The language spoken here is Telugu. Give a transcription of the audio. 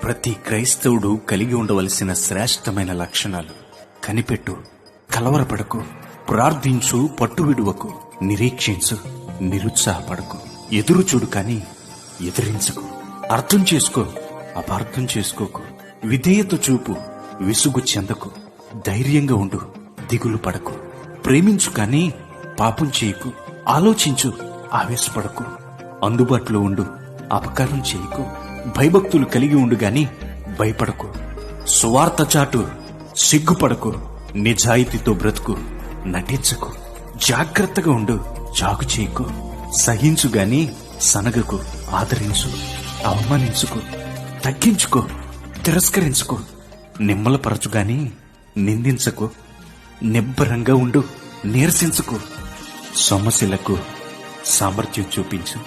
ప్రతి క్రైస్తవుడు కలిగి ఉండవలసిన శ్రేష్టమైన లక్షణాలు. కనిపెట్టు, కలవరపడకు, ప్రార్థించు, పట్టువిడువకు, నిరీక్షించు, నిరుత్సాహపడకు, ఎదురు చూడు కాని ఎదిరించకు, అర్థం చేసుకో, అపార్థం చేసుకోకు, విధేయత చూపు, విసుగు చెందకు, ధైర్యంగా ఉండు, దిగులు పడకు, ప్రేమించు కాని పాపం చేయకు, ఆలోచించు, ఆవేశపడకు, అందుబాటులో ఉండు, అపకారం చేయకు, భయభక్తులు కలిగి ఉండు గాని భయపడకు, సువార్త చాటు, సిగ్గుపడకు, నిజాయితీతో బ్రతుకు, నటించకు, జాగ్రత్తగా ఉండు, చాకు చేయకు, సహించు గాని సనగకు, ఆదరించు, అవమానించుకో, తగ్గించుకో, తిరస్కరించుకో, నిమ్మలపరచు గాని నిందించకు, నిబ్బరంగా ఉండు, నీరసించుకో, సమస్యలకు సామర్థ్యం చూపించు.